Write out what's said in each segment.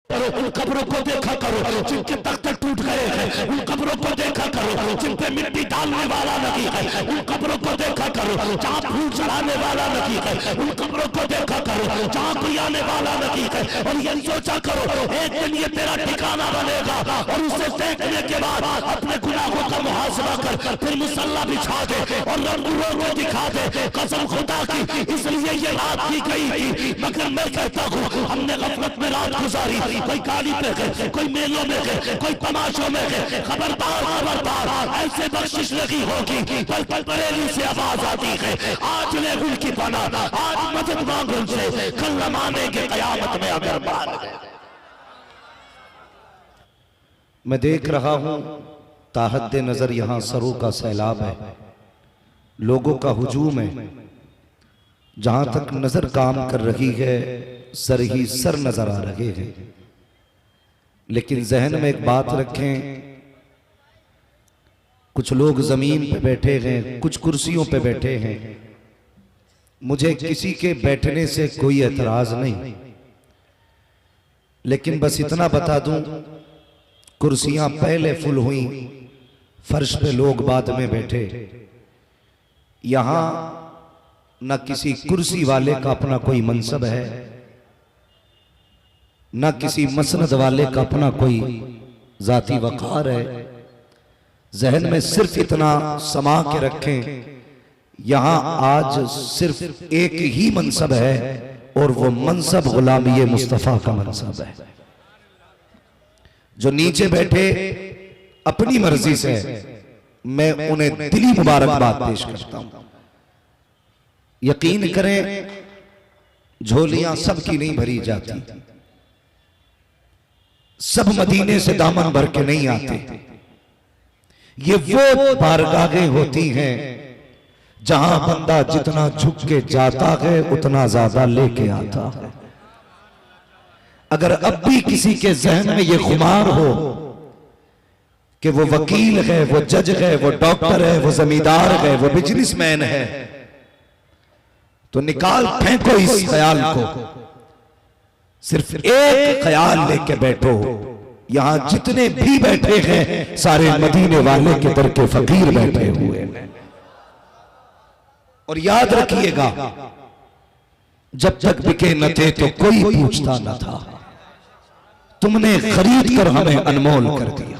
उन कब्रों को देखा करो जिनके तख्ते टूट गए हैं, उन कब्रों को देखा करो जिन पे मिट्टी डालने वाला नहीं है, उन कब्रों को देखा करो जहाँ फूल चढ़ाने वाला नहीं है, उन कब्रों को देखा करो जहाँ कोई आने वाला नहीं है। और ये सोचा करो एक दिन ये तेरा ठिकाना बनेगा और उसे देखने के बाद अपने गुनाहों का मुहासबा कर फिर मुसल्ला बिछा दे और रंगूरों को दिखा दे। कसम खुदा की इसलिए ये रात की गई थी, मगर मैं कहता हूँ हमने गफलत में रात गुजारी, कोई गाड़ी पे गए, कोई मेलों में गए, कोई तमाशों में गए। खबरदार खबरदार, ऐसे बख्शिश नहीं होगी बल्कि बरेली से आवाज आती है आज ले उनकी बना, आज मदद मांग उनसे, कल न मानेंगे कयामत में अगर मान गए। मैं देख रहा हूं ताहद नजर यहां सरों का सैलाब है, लोगों का हुजूम है। जहां तक नजर काम कर रही है सर ही सर नजर आ रहे हैं। लेकिन जहन में एक बात रखें, कुछ लोग जमीन पे बैठे हैं, कुछ कुर्सियों पे बैठे हैं। मुझे किसी के बैठने से कोई एतराज नहीं, लेकिन बस इतना बता दूं कुर्सियां पहले फुल हुई, फर्श पे लोग बाद में बैठे। यहां न किसी कुर्सी वाले का अपना कोई मनसब है, न किसी मसनद वाले का अपना कोई जाती वकार है। जहन में सिर्फ इतना समा के रखें, यहां आज सिर्फ एक ही मनसब है और वो मनसब गुलामी मुस्तफा का मनसब है। जो नीचे बैठे अपनी मर्जी से, मैं उन्हें दिली मुबारकबाद पेश करता हूं। यकीन करें झोलियां सबकी नहीं भरी जाती, सब मदीने से दामन भर के नहीं आते। ये वो बारगाहें होती हैं जहां बंदा जितना झुक के जाता है उतना ज्यादा लेके आता है। अगर अब भी किसी के जहन में ये खुमार हो कि वो वकील है, वो जज है, वो डॉक्टर है, वो जमींदार है, वो बिजनेसमैन है, तो निकाल फेंको इस ख्याल को। सिर्फ एक ख्याल लेके बैठो, यहां जितने भी बैठे हैं सारे मदीने वाले के दर के फकीर बैठे हुए हैं। और याद रखिएगा जब तक बिके न थे तो कोई पूछता न था, तुमने खरीद कर हमें अनमोल कर दिया।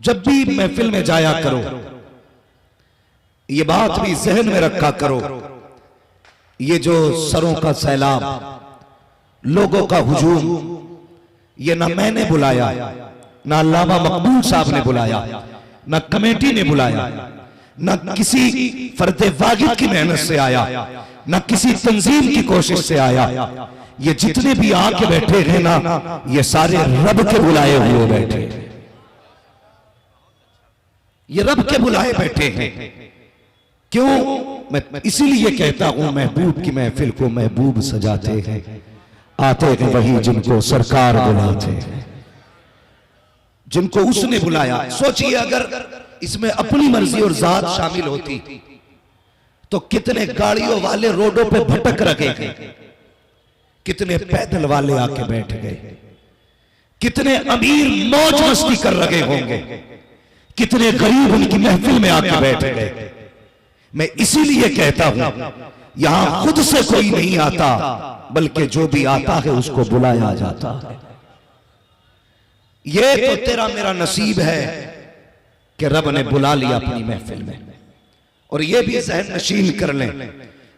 जब भी महफिल में जाया करो ये बात भी जहन में रखा करो, ये जो सरों का सैलाब, लोगों का हुजूम, ये ना मैंने बुलाया, ना अल्लामा मकबूल साहब ने बुलाया, ना कमेटी ने बुलाया, ना किसी फर्दे वागिद की मेहनत से आया, ना किसी तंजीम की कोशिश से आया। ये जितने भी आके बैठे हैं ना, ये सारे रब के बुलाए हुए बैठे, ये रब के बुलाए बैठे हैं। क्यों? मैं इसीलिए कहता हूं महबूब की महफिल को महबूब सजाते हैं, आते हैं वही जिनको सरकार बुलाते हैं, जिनको उसने बुलाया। सोचिए अगर इसमें अपनी मर्जी और जात शामिल होती तो कितने गाड़ियों वाले रोडों पे भटक रखे गए, कितने पैदल वाले आके बैठ गए, कितने अमीर मौज मस्ती कर रहे होंगे, कितने गरीब उनकी महफिल में आके बैठ गए। मैं इसीलिए कहता हूं यहां खुद से कोई नहीं आता, बल्कि जो भी आता है उसको बुलाया जाता है। ये तो तेरा मेरा नसीब है कि रब ने बुला लिया अपनी महफिल में। और ये भी ज़हन नशीन कर लें,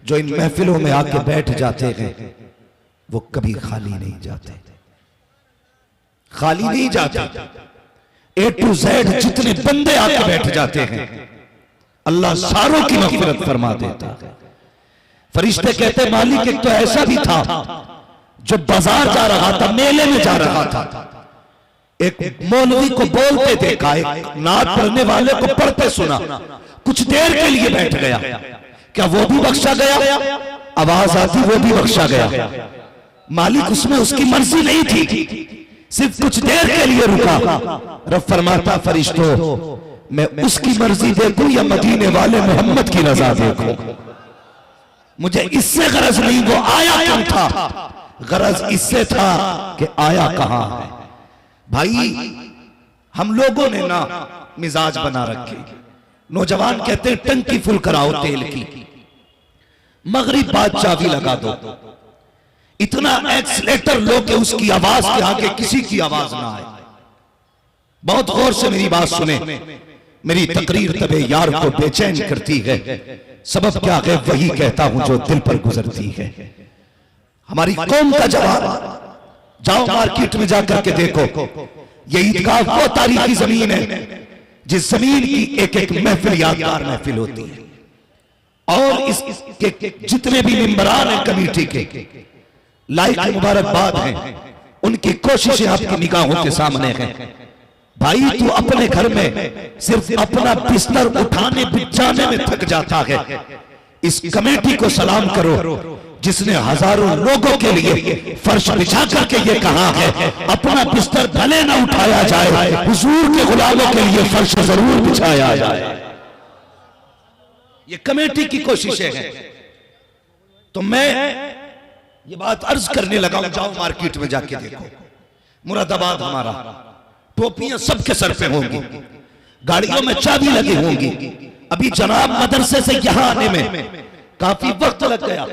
जो इन महफिलों में आके बैठ जाते हैं वो कभी खाली नहीं जाते, खाली नहीं जाते। A to Z जितने बंदे आके बैठ जाते हैं अल्लाह सारों की मग़फ़िरत फरमा देता है। फरिश्ते कहते मालिक एक तो ऐसा भी था जो बाजार जा रहा था, मेले में जा रहा था, एक मौलवी को बोलते देखा, एक नात पढ़ने वाले को पढ़ते सुना, कुछ देर के लिए बैठ गया, क्या वो भी बख्शा गया? आवाज आती वो भी बख्शा गया। मालिक उसमें उसकी मर्जी नहीं थी, सिर्फ कुछ देर के लिए रुका। रब फरमाता फरिश्तों मैं उसकी मर्जी देखूं या मदीने वाले मोहम्मद की रजा देखूं, मुझे इससे गरज नहीं वो आया क्यों था, गरज इससे था कि आया कहां है। भाई हम लोगों ने ना मिजाज बना रखे, नौजवान कहते हैं टंकी फुल कराओ तेल की, मगरिब बाद चाबी लगा दो, इतना एक्सीलेटर लो कि उसकी आवाज के आगे किसी की आवाज ना आए। बहुत गौर से मेरी बात सुने, मेरी तकरीर तबे यार को बेचैन करती है, सबब क्या है वही कहता हूं जो दिल पर गुजरती है। हमारी कौम का जवाब, जाओ मार्केट में जाकर के देखो, ये ईदगाह वो तारीखी जमीन है जिस जमीन की एक एक महफिल यादगार महफिल होती है। और इसके जितने भी मेंबरान हैं कमेटी के, लाइक मुबारकबाद हैं, उनकी कोशिशें आपकी निगाहों के सामने हैं। भाई तू अपने घर में सिर्फ अपना बिस्तर उठाने बिछाने में थक जाता है, इस कमेटी को सलाम करो जिसने हजारों लोगों के लिए फर्श बिछा करके ये कहा है अपना बिस्तर भले ना उठाया जाए, हुजूर के गुलामों के लिए फर्श जरूर बिछाया जाए। ये कमेटी की कोशिशें हैं। तो मैं ये बात अर्ज करने लगा हूं, जाओ मार्केट में जाके देखो, मुरादाबाद हमारा, टोपियां सबके सर पे होंगी, गाड़ियों में चाबी लगी होंगी। अभी जनाब मदरसे से यहां आने में काफी वक्त लग गया,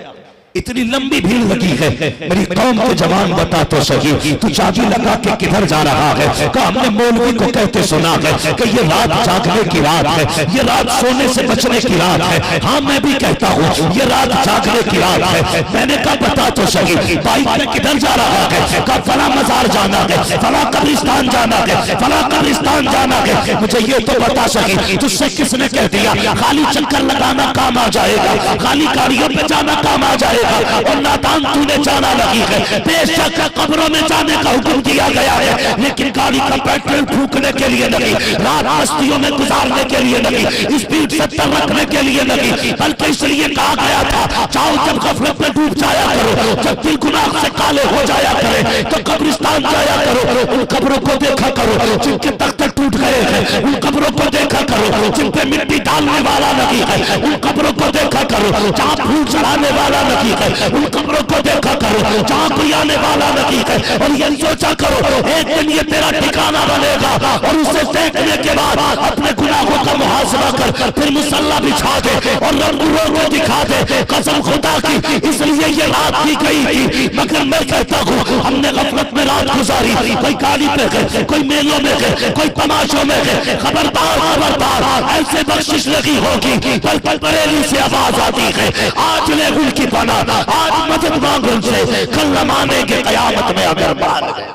इतनी लंबी भीड़ लगी है। मेरी कौम के जवान बता तो सही, तू चाबी लगा के किधर जा रहा है? का हमने मौलवी को कहते सुना है कि ये रात जागने की रात है, ये रात सोने से बचने की रात है। हाँ मैं भी कहता हूँ ये रात जागने की रात है। मैंने कहा बता तो सही, बाइक में किधर जा रहा है? का फला मजार जाना है, फला कब्रिस्तान जाना है, फला कब्रिस्तान जाना है। मुझे ये तो बता सही, तुझसे किसने कह दिया खाली चक्कर लगाना काम आ जाएगा, खाली गाड़ियों पे जाना काम आ जाएगा? और नादान तूने जाना लगी है। बेशक कब्रों में जाने का हुक्म दिया गया है, लेकिन गाड़ी का पेट्रोल फूकने के लिए नहीं, रात बस्तियों में गुजारने के लिए नहीं, स्पीड 70 रखने के लिए नहीं, बल्कि इसलिए कहा गया था चाहो जब गफलत में डूब जाया करो, जब दिल गुनाह से काले हो जाया करे तो कब्रिस्तान जाया करो, उन कब्रों को देखा करो जिनके तख्ते टूट गए हैं, उन कब्रों को देखा करो जिन पे मिट्टी डालने वाला नहीं है, उन कब्रों को देखा करो जहां फूल चढ़ाने वाला नहीं है, उन कब्रों को देखा करो जहां कोई आने वाला नहीं है। और ये सोचा करो एक दिन ये तेरा ठिकाना बनेगा, और उसे देखने के बाद अपने गुनाहों का मुहासबा कर फिर मुसल्ला बिछा दे और रंगूरों को दिखा दे। कसम खुदा की इसलिए ये रात की गई थी, मगर मैं कहता हूँ हमने गफलत में रात गुजारी, कोई गाड़ी पे है, कोई मेलों में है, कोई तमाशों में है। खबरदार खबरदार, ऐसे बख्शिश लगी होगी बल्कि बरेली से आवाज आती है आज ले उनकी बना, आज मदद मांगो उनसे, कल न मानेंगे कयामत में अगर मान गए।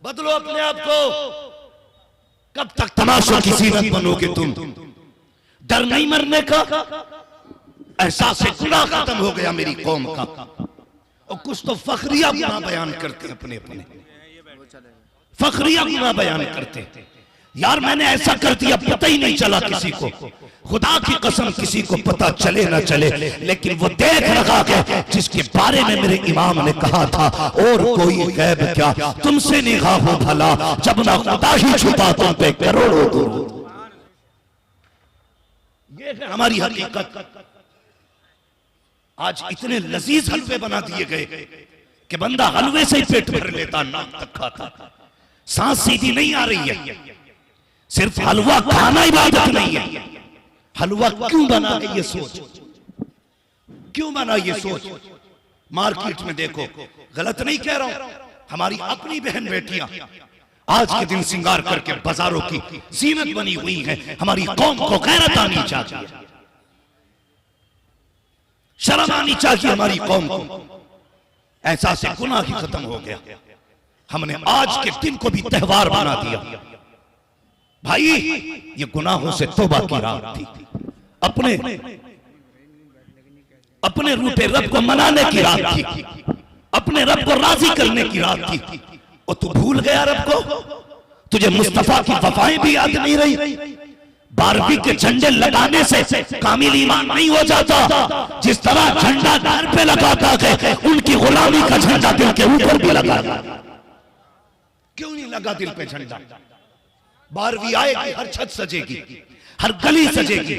बदलो अपने आप को, कब तक तमाशों की सीरत बनोगे तुम? डर नहीं मरने का, एहसास गुनाह खत्म हो गया मेरी कौम का। और कुछ तो फखरिया गुनाह बयान करते हैं, अपने अपने फखरिया गुनाह बयान करते हैं। यार मैंने ऐसा कर दिया पता ही नहीं चला किसी को, खुदा की कसम किसी को पता चले ना चले, लेकिन वो देख रहा है जिसके बारे में मेरे इमाम ने कहा था और कोई गैब क्या तुमसे निगाहों भला, जब ना खुदा ही छुपा तुम पे करोड़ों दुरूद। ये है हमारी हकीकत। आज इतने लजीज हलवे बना दिए गए कि बंदा हलवे से ही पेट भर लेता, नाक तक खाता, सांस सीधी नहीं आ रही है। सिर्फ हलवा खाना इबादत नहीं है। हलवा क्यों बना है ये सोच, क्यों बना ये सोच? मार्केट में देखो, गलत नहीं कह रहा हूं, हमारी अपनी बहन बेटियां आज के दिन सिंगार करके बाजारों की जीनत बनी हुई है। हमारी कौम को गैरत आनी चाहिए, शर्म आनी चाहिए हमारी कौम को। ऐसा से गुनाह ही खत्म हो गया। हमने आज के दिन को भी त्योहार बना दिया। भाई ये गुनाहों से तौबा की रात थी, अपने रूठे रब को मनाने की रात थी, अपने रब को राजी करने की रात थी। और तू भूल गया रब को, तुझे मुस्तफा की वफाएं भी याद नहीं रही। 12वीं के झंडे लगाने से कामिल ईमान नहीं हो जाता। जिस तरह झंडा घर पे लगाता है, उनकी गुलामी का झंडा दिल के ऊपर भी लगा। क्यों नहीं लगा दिल पे झंडा? 12वीं आएगी, हर छत सजेगी, हर गली सजेगी,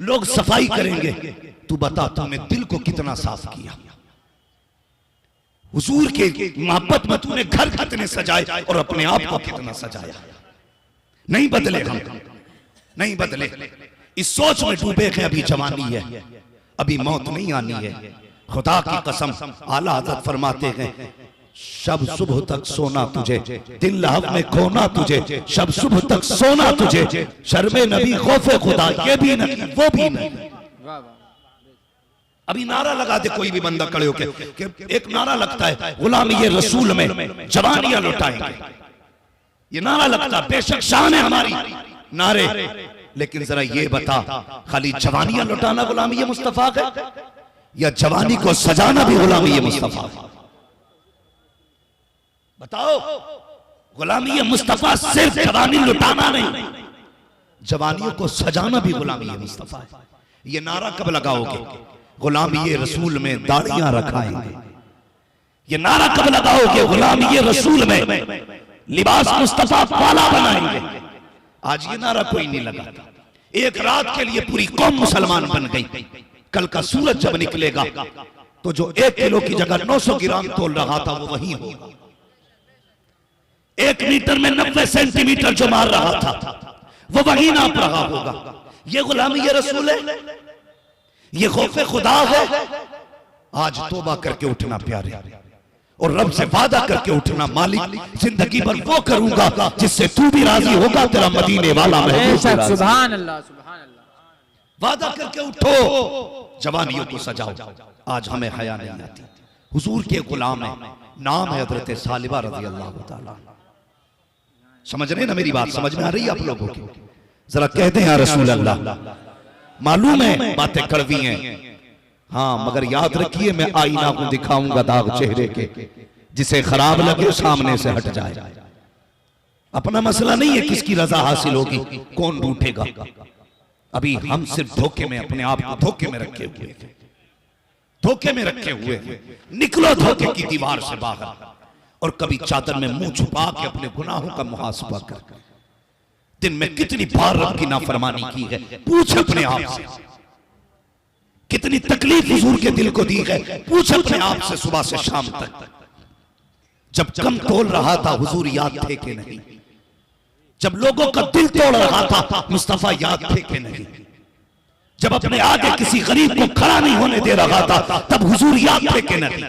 लोग सफाई करेंगे, तू बता तूने दिल को कितना साफ किया, हुजूर के मोहब्बत में तूने घर कितने सजाए और अपने आप को कितना सजाया। नहीं बदले हम, नहीं बदले, इस सोच में डूबे हैं अभी जवानी है, अभी मौत नहीं आनी है। खुदा की कसम आला हज़रत फरमाते हैं शब सुबह तक सोना तुझे, दिल लहब में खोना तुझे, शब सुबह तक सोना तुझे, शर्मे नबी खौफे खुदा ये भी नहीं वो भी नहीं। अभी नारा लगा दे कोई भी बंदा खड़े होके कि एक नारा लगता है गुलामी ये रसूल में जवानियां लुटाएंगे, ये नारा लगता है, बेशक शान है हमारी नारे, लेकिन जरा ये बता खाली जवानियां लुटाना गुलामी ये मुस्तफा है या जवानी को सजाना भी गुलामी ये मुस्तफा है? बताओ। गुलामी ये मुस्तफा सिर्फ जवानी लुटाना नहीं, जवानियों को सजाना भी गुलामी ये मुस्तफा है। ये नारा कब लगाओगे? गुलामी ये रसूल में दाढ़ियां रखाएंगे। ये नारा कब लगाओगे? गुलामी ये रसूल में लिबास मुस्तफा वाला बनाएंगे। आज ये नारा कोई नहीं लगाता। एक रात के लिए पूरी कौम मुसलमान बन गई। कल का सूरज जब निकलेगा तो जो 1 किलो की जगह 900 ग्राम तोल रहा था वो वही होगा। 1 मीटर में 90 सेंटीमीटर जो मार रहा था वो वही नाप रहा होगा। ये गुलामी ये रसूल है, ये खौफे खुदा है। आज तौबा करके उठना प्यारे, और रब से वादा करके उठना मालिक जिंदगी भर वो करूंगा जिससे तू भी राजी होगा, तेरा मदीने वाला महबूब। सुभान अल्लाह, सुभान अल्लाह। वादा करके उठो, जवानियों को सजाओ। आज हमें हया नहीं आती। हुजूर के गुलाम है, नाम है हजरत सालिबा रज़ी अल्लाह ताला। समझ रहे ना मेरी बात? समझ में आ रही है आप लोगों की? जरा कहते हैं या रसूल अल्लाह। मालूम है बातें कड़वी हैं, हाँ, मगर याद रखिए मैं आईना को दिखाऊंगा दाग चेहरे के, जिसे खराब लगे सामने से हट जाए। अपना मसला नहीं है किसकी रजा हासिल होगी, कौन रूठेगा। अभी हम सिर्फ धोखे में अपने आप को धोखे में रखे हुए, धोखे में रखे हुए। निकलो धोखे की दीवार से बाहर और कभी चादर में मुंह छुपा के अपने गुनाहों का मुहासबा कर। दिन में कितनी बार रब की नाफरमानी की है, पूछ अपने आप से। कितनी तकलीफ हुजूर के दिल को दी है, पूछ अपने आप से सुबह से शाम तक। जब कम तोल रहा था हुजूर याद थे कि नहीं? जब लोगों का दिल तोड़ रहा था मुस्तफा याद थे कि नहीं? जब अपने आगे किसी गरीब को खड़ा नहीं होने दे रहा था तब हुजूर याद थे कि नहीं?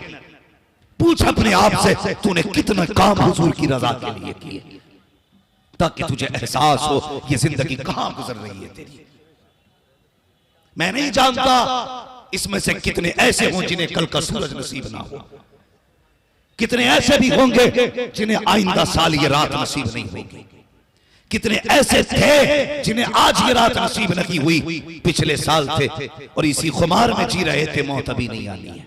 पूछ अपने आप से तूने कितना काम हुजूर की रजा के लिए किए, ताकि तुझे एहसास हो ये जिंदगी कहां गुजर रही है तेरी। मैं नहीं जानता इसमें से कितने ऐसे हों जिन्हें कल का सूरज नसीब ना हो, कितने ऐसे भी होंगे जिन्हें आइंदा साल ये रात नसीब नहीं होगी, कितने ऐसे थे जिन्हें आज ये रात नसीब नहीं हुई, पिछले साल थे और इसी खुमार में जी रहे थे। मौत अभी नहीं आनी है,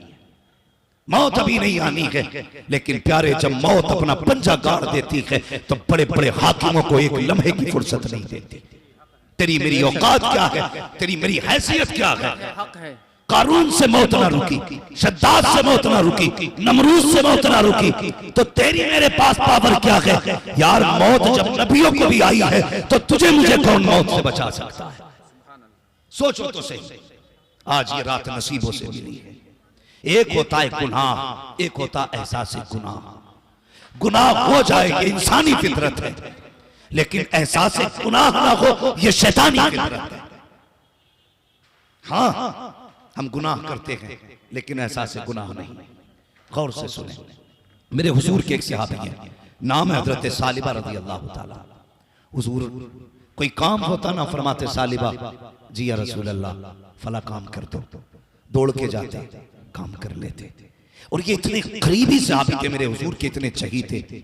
मौत अभी नहीं आनी है। लेकिन प्यारे जब मौत अपना पंजा गाड़ देती है तो बड़े बड़े हाकिमों को एक लम्हे की फुर्सत नहीं देती। तेरी मेरी औकात क्या है, तेरी मेरी हैसियत क्या है? कारून से मौत ना रुकी, शद्दाद से मौत ना रुकी, नमरूद से मौत ना रुकी, तो तेरी मेरे पास पावर क्या है? यार मौत जब नबियों को भी आई है तो तुझे मुझे कौन मौत से बचा सकता है? सोचो तो सही। आज ये रात नसीबों से मिली है। एक होता है गुनाह, एक होता एहसास गुनाह। गुनाह हो जाए ये इंसानी फितरत है, लेकिन एहसास गुनाह ना हो ये शैतानी फितरत है। हाँ, हम गुनाह करते हैं लेकिन एहसास गुनाह नहीं। गौर से सुने, मेरे हुजूर के एक सहाबी हैं, नाम है हजरत सालिबा रज़ी अल्लाह ताला। हुजूर कोई काम होता ना, फरमाते सालिबा जी या रसूल अल्लाह फला काम कर दो, दौड़ के जाते काम कर लेते। और ये इतने करीबी सहाबी थे मेरे हुजूर के, इतने चहीते,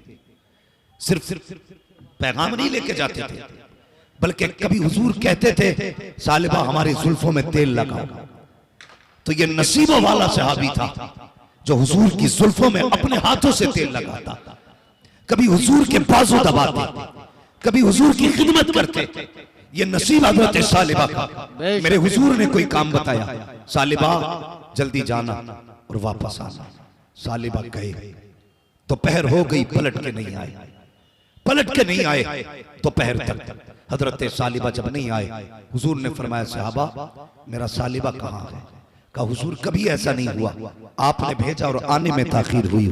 सिर्फ पैगाम नहीं लेके जाते थे, बल्कि कभी हुजूर कहते थे सालिबा हमारी जुल्फों में तेल लगाओ, तो ये नसीबों वाला सहाबी था जो हुजूर की जुल्फों में अपने हाथों से तेल लगाता। कभी हुजूर के बाजू दबाते, कभी हुजूर की खिदमत करते। ये नसीब हजरत सालिबा का। मेरे हुजूर ने कोई काम बताया, सालिबा जल्दी जाना और वापस आना। सालिबा गए, दोपहर हो गई, पलट के नहीं आए, पलट के नहीं आए दोपहर तक। हजरत सालिबा जब नहीं आए, हुजूर ने फरमाया सहाबा मेरा सालिबा कहाँ है? का हुजूर कभी ऐसा नहीं हुआ, आपने भेजा और आने में ताखीर हुई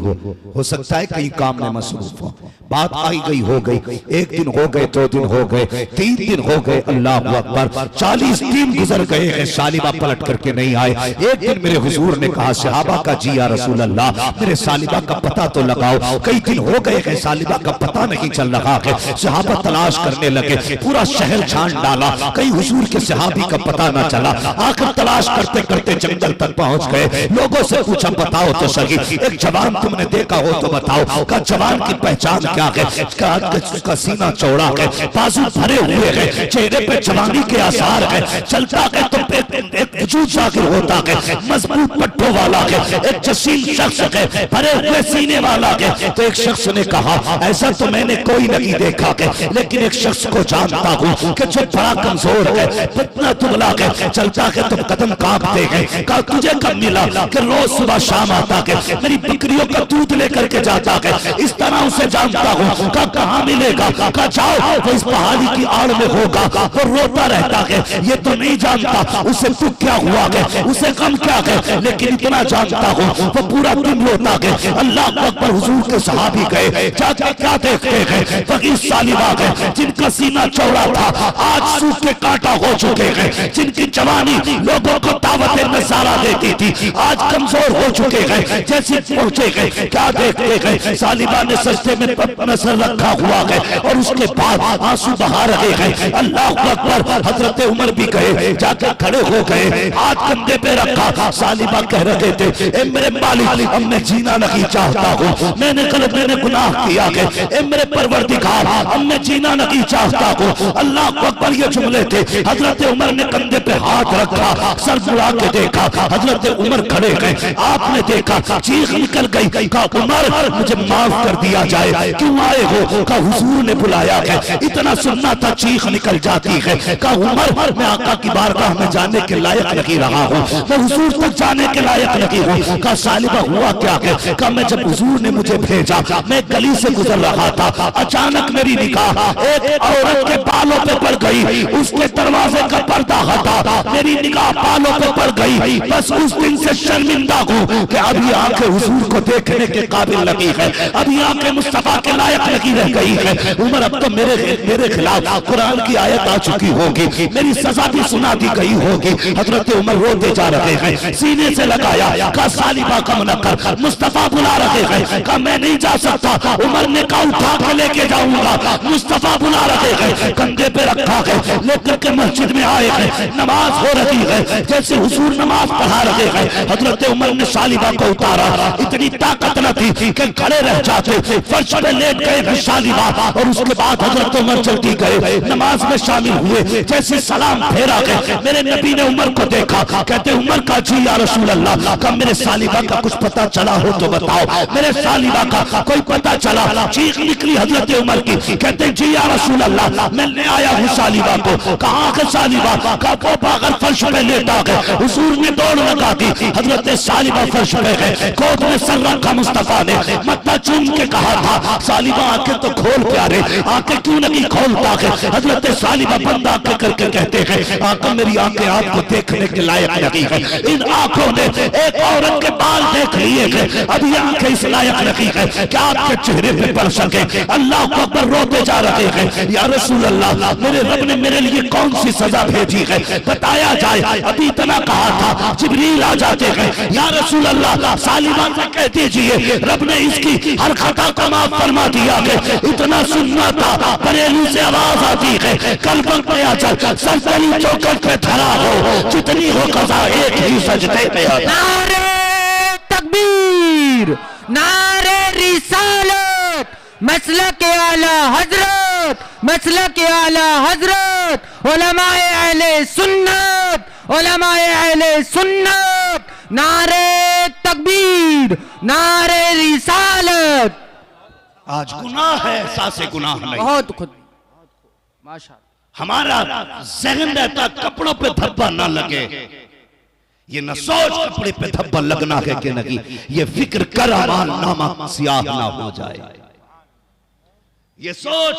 हो सकता है कहीं काम में मसरूफ हो, बात आई गई हो गई, एक दिन हो गए, 2 दिन हो गए, 3 दिन हो गए, अल्लाह अकबर, 40 दिन गुजर गए हैं, सालिबा पलट करके नहीं आए। एक दिन मेरे हुजूर ने कहा सहाबा का, जी या रसूल अल्लाह, मेरे सालिबा का पता तो लगाओ, कई दिन हो गए हैं सालिबा का पता नहीं चल रहा है। सहाबा तलाश करने लगे, पूरा शहर छान डाला, कहीं हुजूर के सहाबी का पता ना चला। आखिर तलाश करते करते जंगल तक पहुंच गए, लोगों से पूछा बताओ तो सही, एक जवान तुमने देखा हो तो बताओ। का जवान की पहचान क्या है? उसका सीना चौड़ा है, बाजू भरे हुए हैं, चेहरे पे जवानी के आसार है, चलता है तो एक वजूद जाहिर होता है, मजबूत पट्टों वाला है, एक जसीम शख्स है, भरे हुए सीने वाला है। तो एक शख्स ने कहा ऐसा तो मैंने कोई नहीं देखा है, लेकिन एक शख्स को जानता हूँ कि जो बड़ा कमजोर है, इतना दुबला है, चलता है तो कदम कांपते हैं। कहा तुझे कब मिला? कि रोज सुबह शाम आता है, मेरी बकरियों का दूध लेकर के जाता है, इस तरह उसे जानता हूँ। कहाँ मिलेगा? कहा जाओ वो इस पहाड़ी की आड़ में होगा, वो रोता रहता है, ये तो नहीं जानता उसे दुख क्या हुआ है, उसे गम क्या है, लेकिन इतना जानता हूँ वो पूरा दिन रोता है। अल्लाह अकबर, हुजूर के सहाबी गए, जाके क्या देखते हैं? वही सालिबा है जिनका सीना चौड़ा था, आज सूख के कांटा हो चुके हैं, जिनकी जवानी लोगों को दावत नज़ारा देती थी, आज कमजोर हो चुके हैं, जैसे पहुंचे गए। क्या देखते हैं? सालिबा ने सस्ते में नजर रखा हुआ है और उसके बाद आंसू बहा रहे हैं। अल्लाह अकबर, हजरत उमर भी गए, जाकर खड़े हो गए, हाथ कंधे पे रखा। सालिबा कह रहे थे ए मेरे मालिक, अब मैं जीना नहीं चाहता हूँ, मैंने गुनाह किया है, ए मेरे परवरदिगार अब मैं जीना नहीं चाहता हूँ। अल्लाह अकबर, ये जुमले थे। हजरत उमर ने कंधे पे हाथ रखा, सर मुड़ा के देखा, हजरत उमर खड़े गए, आपने देखा चीख निकल गई। कहा उमर मुझे माफ कर दिया जाए, क्यों आए हो? कहा हुजूर ने बुलाया है, इतना सुनना था चीख निकल जाती है। कहा उमर मैं आका की बारगाह में जाने के लायक नहीं रहा हूँ, मैं हुजूर तक जाने के लायक नहीं हूँ। कहा सालिबा हुआ क्या है? कहा मैं जब हुजूर ने मुझे भेजा, मैं गली से गुजर रहा था, अचानक मेरी निगाह एक औरत के बालों पे पड़ गई, उसके दरवाजे का पर्दा हटा, मेरी निगाह बालों पे पड़ गई। बस उस दिन से शर्मिंदा हूँ कि अभी आंखें हुजूर को देखने के काबिल लगी है, अभी आंखें मुस्तफा के लायक लगी रह गई है। उमर अब तो मेरे खिलाफ कुरान की आयत आ चुकी होगी, मेरी सजा भी सुना दी गई होगी। हजरत उमर रोते जा रहे हैं, सीने से लगाया, कहा सालिबा का मुनक्कर, मुस्तफा बुला रहे हैं। कहा मैं नहीं जा सकता। उमर ने कहा उठा के लेके जाऊंगा, मुस्तफा बुला रहे हैं, कंधे पे रखा है, लेकर के मस्जिद में आए हैं, नमाज हो रही है, जैसे हुजूर नमाज पढ़ा रहे हैं, हजरत उमर ने सालिबा को उतारा, इतनी ताकत न थी कि खड़े रह जाते, फर्श पे लेट गए सालिबा, और उसके बाद हजरत उमर जल्दी गए, नमाज में शामिल हुए, जैसे सलाम फेरा गए, मेरे नबी ने उमर को देखा, कहते उमर का जी या रसूल अल्लाह, का मेरे सालिबा का कुछ पता चला हो तो बताओ, मेरे सालिबा का कोई पता चला? चीख निकली हजरत उमर की, कहते जी या रसूल अल्लाह, मैं ले आया हूँ सालिबा को। कहाँ है सालिबा? का वो पागल फर्श पे लेटा गया, हुजूर ने दौड़ लगा दी, हजरत सालिबा फर्श पे है, गोद में सर रखा, मुस्तफा ने मत्था चूम के कहा था सालिबा आंखें तो खोल प्यारे, आंखें क्यों नहीं खोलता है? हजरत सालिबा बंद आंखें करके कहते हैं आका मेरी आंखें आपको देखने के लायक नहीं है, इन आंखों ने एक औरत के बाल देख लिए हैं, अभी आंखें इस लायक नहीं है क्या आपके चेहरे पे पड़ सके? अल्लाह को अकबर, रोते जा रहे हैं, या रसूल अल्लाह मेरे रब ने मेरे लिए कौन सी सजा भेजी है, बताया जाए। अभी इतना कहा था जिब्रील आ जाते हैं, या रसूल अल्लाह सालिबा से कह दीजिए रब ने इसकी हर खता को माफ फरमा दिया है। इतना सुनना था, बरेली से आवाज आती है, कल वक्त पे चल सल्तनी चौकट पे खड़ा हो, जितनी हो कज़ा एक ही सजदे पे। नारे तकबीर, नारे रिसालत, मसलक आला हजरत, मसलक आला हजरत, उलमाए अहले सुन्नत, उलमाए अहले सुन्नत, नारे तकबीर, नारे रिसालत। आज गुनाह है, एहसास गुनाह नहीं, बहुत खुद माशा, हमारा जहन रहता कपड़ों पे धब्बा ना लगे, ये न सोच कपड़े पे धब्बा लगना है कि नहीं, ये फिक्र कर अमाल नामा सियाह ना हो जाए, ये सोच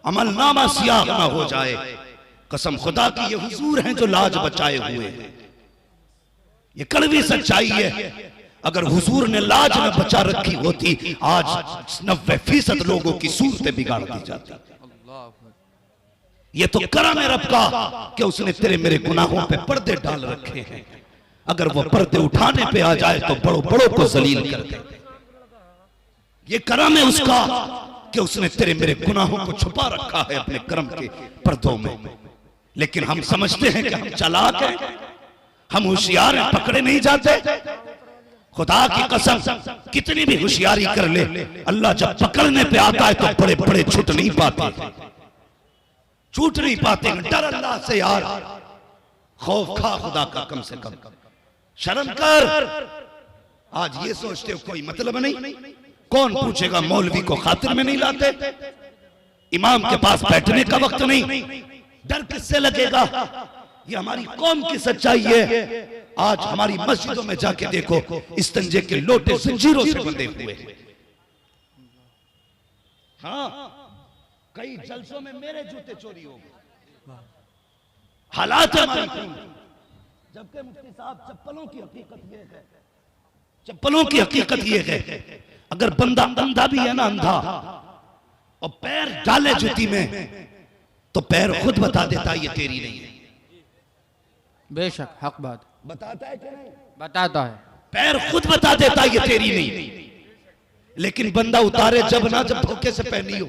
अमल नामा सियाह ना हो जाए। कसम खुदा की ये हुजूर हैं जो लाज बचाए हुए हैं, ये कड़वी सच्चाई है। अगर हुजूर ने लाज न बचा रखी होती, आज 90% लोगों की सूरतें बिगाड़ दी जाती। ये तो करम है रब का कि उसने तेरे मेरे गुनाहों पे पर्दे डाल रखे हैं। अगर वो पर्दे उठाने पे आ जाए तो बड़ों बड़ों को जलील कर दे। ये करम है उसका कि उसने तेरे मेरे गुनाहों को छुपा रखा है अपने करम के पर्दों में। लेकिन हम समझते हैं कि हम चालाक हैं, हम होशियार हैं, पकड़े नहीं जाते। खुदा की कसम कितनी भी होशियारी कर ले, अल्लाह जब पकड़ने पे आता है तो बड़े बड़े छूट नहीं पाते, छूट नहीं पाते। डर अल्लाह से यार, खौफ खा खुदा का, कम से कम शर्म कर। आज ये सोचते हो कोई मतलब नहीं, कौन पूछेगा? मौलवी को खातिर में नहीं लाते, इमाम के पास बैठने का वक्त नहीं, डर किससे लगेगा? ये हमारी कौम की सच्चाई है। आज हमारी मस्जिदों में जाके देखो, इस्तंजे के लोटे जंजीरों से बंधे हुए हैं। हाँ, कई जलसों में मेरे जूते चोरी हो गए। हालात है हमारी कौम। जबकि मुफ्ती साहब चप्पलों की हकीकत ये है, चप्पलों की हकीकत ये है, अगर बंदा अंधा भी है ना, अंधा, और पैर डाले जूती में तो पैर खुद बता देता ये तेरी नहीं है। बेशक हक बात। बताता है कि नहीं? बताता है, पैर खुद बता देता ये तेरी नहीं। लेकिन बंदा उतारे जब ना, जब धोखे से पहनी हो,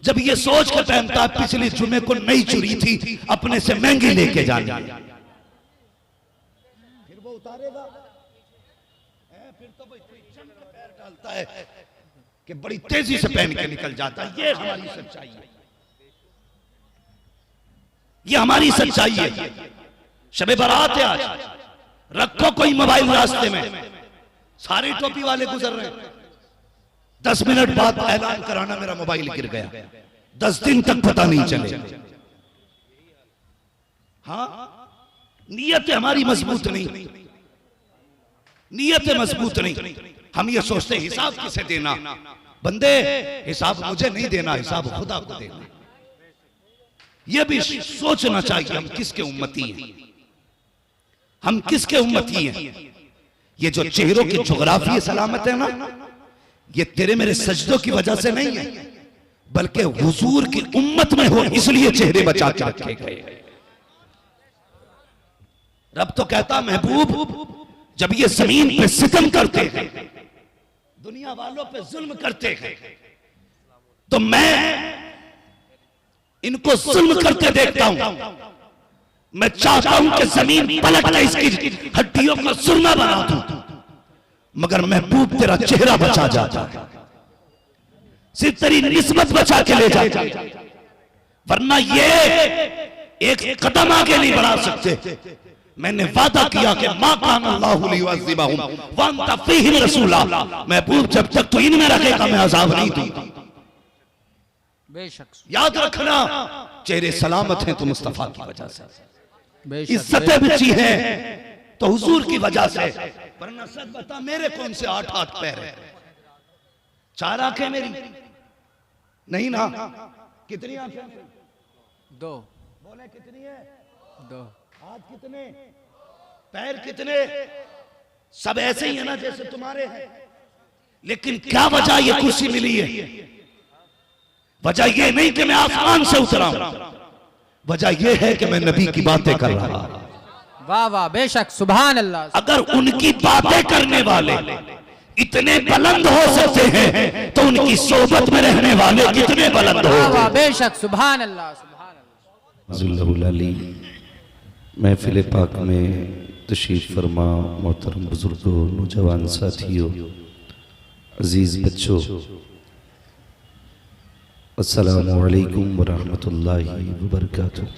जब ये सोच कर पहनता है पिछले जुमे को नई चुरी थी, अपने से महंगी लेके जानी, फिर वो उतारेगा। फिर तो भाई चम के पैर डालता है कि बड़ी तेजी से पहन के निकल जाता है। ये हमारी सच्चाई है, ये हमारी सच्चाई है। शबे बारात है आज, रखो कोई मोबाइल रास्ते में, सारे टोपी वाले गुजर रहे हैं, 10 मिनट बाद ऐलान कराना मेरा मोबाइल गिर गया, 10 दिन तक पता नहीं चले। हाँ, नीयत हमारी मजबूत नहीं, नीयत मजबूत नहीं। हम ये सोचते हैं हिसाब किसे देना? बंदे, हिसाब मुझे नहीं देना, हिसाब खुदा को देना। ये भी सोचना चाहिए हम किसके उम्मती हैं, हम किसके उम्मती हैं। ये जो चेहरों की जोग्राफी सलामत है ना, ये तेरे मेरे सजदों की वजह से नहीं है, बल्कि हुजूर की उम्मत में हो इसलिए चेहरे बचा के रखे गए। रब तो कहता महबूब, जब ये जमीन पे सितम करते हैं, दुनिया वालों पे जुल्म करते हैं, तो मैं इनको जुल्म करते देखता हूं। मैं चाहता हूं कि जमीन पलट कर इसकी हड्डियों को सुरमा बना दूं, मगर महबूब तेरा चेहरा बचा जाता है, सिर्फ तेरी निस्बत बचा के ले जाता है, वरना ये एक कदम आगे नहीं बढ़ा सकते। मैंने वादा किया कि मां कान अल्लाहु लियुअज़्ज़िबहुम व अंत फीहिम रसूला, महबूब जब तक तू इनमें रखेगा मैं अज़ाब नहीं दूंगा। बेशक याद रखना, चेहरे सलामत हैं तो मुस्तफा की वजह से, इज्जतें बची हैं तो हुजूर की वजह से। वरना सच बता, मेरे कौन से 8 पैर है? 4 आंखें मेरी नहीं ना? कितनी आंखें? 2। बोले कितनी है? 2। हाथ कितने? पैर कितने? सब ऐसे ही है ना जैसे तुम्हारे हैं। लेकिन क्या वजह ये कुर्सी मिली है? वजह ये नहीं कि मैं आसमान से उतरा हूं, वजह ये है कि मैं नबी की बातें कर रहा हूं। वाह वाह, बेशक, सुभान अल्लाह। अगर उनकी बातें करने वाले इतने बुलंद हो सकते हैं तो उनकी सोबत में रहने वाले कितने बुलंद हो? वाह, बेशक, सुभान अल्लाह, सुभान अल्लाह। महफिल पाक में तशरीफ फरमा मोहतरम बुजुर्गों, नौजवान साथियों, अजीज बच्चों, अस्सलामु अलैकुम व रहमतुल्लाहि व बरकातुहू।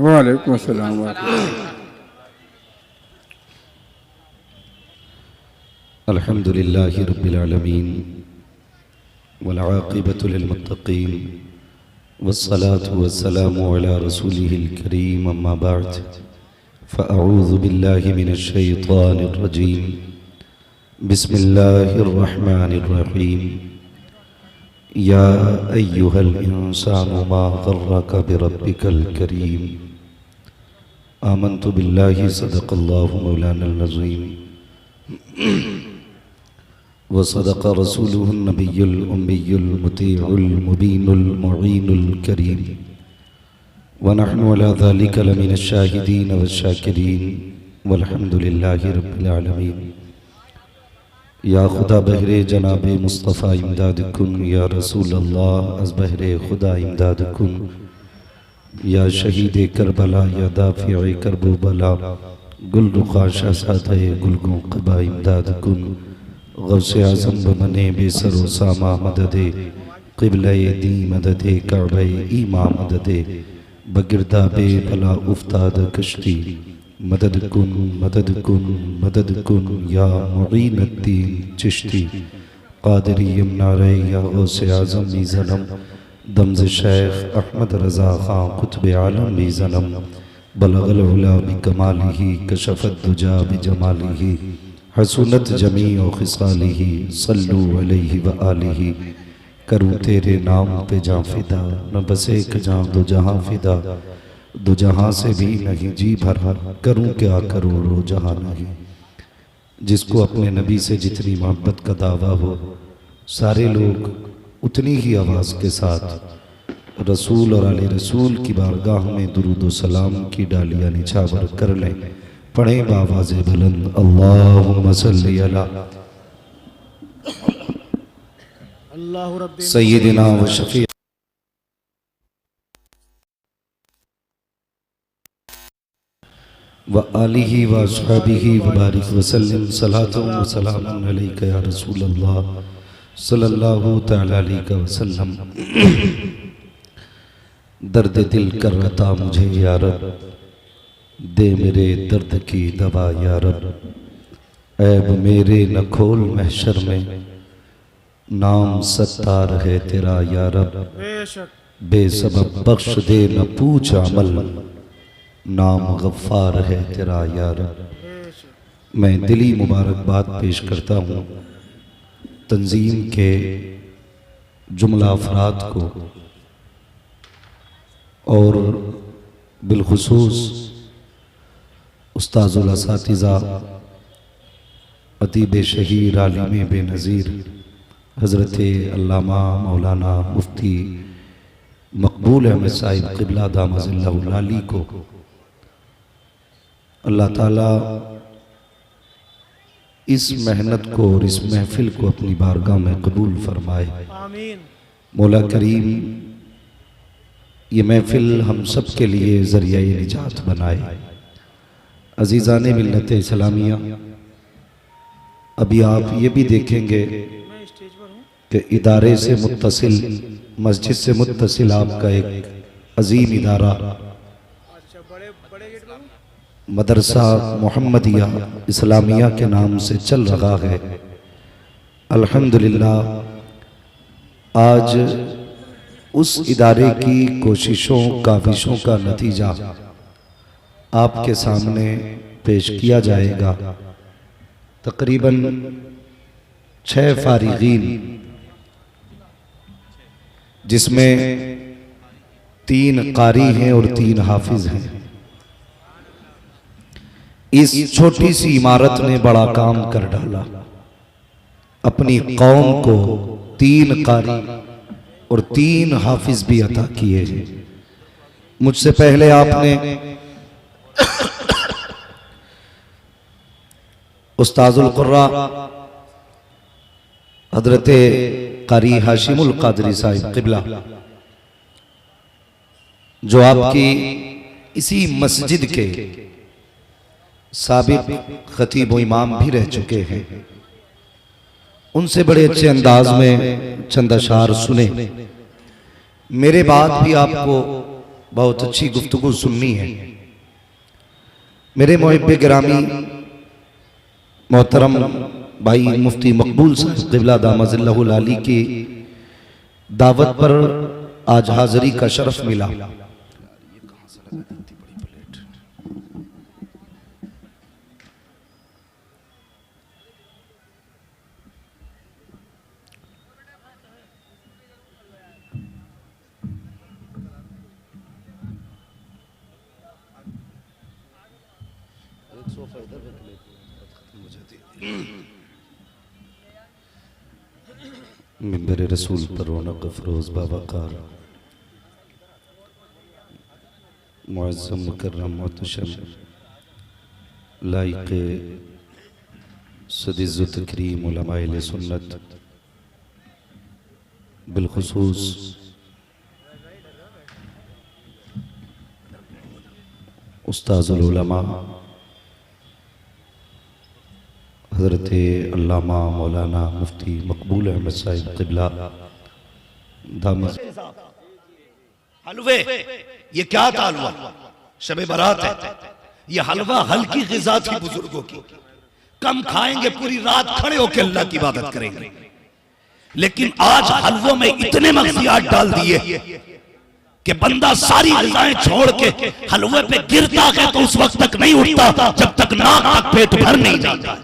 वालेकुम अस्सलाम। अल्हम्दुलिल्लाहि रब्बिल आलमीन वल आक़िबतु लिल मुत्तक़ीन वस्सलातु वस्सलामु अला रसूलिहिल करीम, अम्मा बअद, फ़अऊज़ु बिल्लाहि मिनश शैतानिर रजीम, बिस्मिल्लाहिर रहमानिर रहीम। या अय्युहल इंसानु मा गर्रक बिरब्बिकल करीम, आमन्तु बिल्लाहि सदक़ल्लाहु मौलानल अज़ीम व सदक़ रसूलुहुन नबियुल उम्मियुल मुतीउल मुबीनुल मुईनुल करीम व नहनु अला ज़ालिका लमिनश शाहिदीन वश्शाकिरीन वल्हम्दुलिल्लाहि रब्बिल आलमीन। या खुदा बहरे जनाब मुस्तफ़ा इमदाद कुन, या रसूल अल्लाह अज़ बहरे खुदा इमदाद कुन, या शहीद करबला या दाफ़िए करबो बला, गुल रुखा शहज़ादे गुलगों क़बा इमदाद कुन। गौसे आज़म बने बेसरो सामा मददे, क़िबले दी मददे काबे ईमा मददे, बगिरदा बे भला उफ्ताद कश्ती, मदद कुन मदद कुन मदद कुन या मुईनुद्दीन चिश्ती। क़ादिरी यमनारे या गौसे आज़म भी ज़नम, दमज़ शेख अहमद रज़ा ख़ां क़ुत्ब आलम भी ज़नम। बलगल उला बिकमालिही कशफ़त दुजा बिजमालिही, हसूनत जमीअ ख़िसालिही सल्लु अलैहि व आलिही। करूँ तेरे नाम पे जां फ़िदा, न बस एक जां दो जहां फ़िदा, दो जहां से भी नहीं जी भरा, करूं क्या करोड़ों जहां नहीं। जिसको अपने नबी से जितनी मोहब्बत का दावा हो, सारे लोग उतनी ही आवाज़ के साथ रसूल और आले रसूल की बारगाह में दुरूद व सलाम की डालियाँ निछावर कर लें। पढ़ें बावाज़ बुलंद अल्लाहुम्मा सल्ली अला सय्यिदिना व शफ़ी व आलिही व अस्हाबिही व बारिक वसल्लम। सलातुन व सलामुन अलैका या रसूल अल्लाह सल्लल्लाहु तआला अलैहि वसल्लम। दर्द दिल कर रता मुझे या रब, दे मेरे दर्द की दवा या रब। ऐब मेरे न खोल महशर में, नाम सत्तार है तेरा या रब। बेसबब बख्श दे न पूछ अमल, नाम गफ्फार है तेरा या रब। मैं दिली मुबारकबाद पेश करता हूँ तंजीम के जुमला अफराद को और बिलखुसूस उस्ताजुल असातिज़ा अतीब शहीर आलिम बेनज़ीर हज़रत अल्लामा मौलाना मुफ्ती मकबूल अहमद साहिब क़िबला दामज़िल्लहुल आली को अल्लाह ताला इस मेहनत को और इस महफिल को अपनी बारगाह में कबूल फरमाए। मौला करीम ये महफिल हम सब के लिए ज़रिया निजात बनाए। अज़ीज़ाने मिल्लत इस्लामिया, अभी आप ये भी देखेंगे कि इदारे से मुत्तसिल, मस्जिद से मुत्तसिल आपका एक अजीम इदारा मदरसा मोहम्मदिया इस्लामिया के नाम से चल रहा है। अल्हम्दुलिल्लाह आज उस इदारे की कोशिशों काविशों का नतीजा आपके सामने पेश किया जाएगा। तकरीबन 6 फारिगीन, जिसमें 3 कारी हैं और 3 हाफिज हैं। इस छोटी सी इमारत ने बड़ा काम कर डाला। अपनी कौम को 3 कारी और 3 हाफिज भी अता किए हैं। मुझसे पहले आपने उस्ताजुल कुर्रा हजरत कारी हाशिमुल कादरी साहिब क़िबला, जो आपकी इसी मस्जिद के साबिक खतीब व इमाम भी रह चुके हैं, उनसे बड़े अच्छे अंदाज में चंद अशार सुने। मेरे बाद भी आपको बहुत अच्छी गुफ्तगू सुननी है। मेरे मुहिब्बे गिरामी मोहतरम भाई मुफ्ती मकबूल साहब क़िबला दामज़िल्लहुल आली की दावत पर आज हाज़री का शरफ मिला। मिंबर रसूल पर रौनक अफरोज बाबाकार मुअज़्ज़म मुकर्रम मुहतशम लाइक सदीज़ तकरीम उलमाए सुन्नत बिलखुसूस उस्ताज़ुल उलमा हज़रत अल्लामा मौलाना मुफ्ती मकबूल अहमद साहिब क़िबला दामद। हलवे, ये क्या था हलवा? शबे बारात है। ये हलवा हल्की ग़िज़ा थी बुजुर्गों की, कम खाएंगे, पूरी रात खड़े होकर अल्लाह की इबादत करेंगे। लेकिन आज हलवों में इतने मग़ज़ियात डाल दिए कि बंदा सारी ग़िज़ाएं छोड़ के हलवे पे गिरता है तो उस वक्त तक नहीं उठता जब तक नाक तक पेट भर नहीं जाता।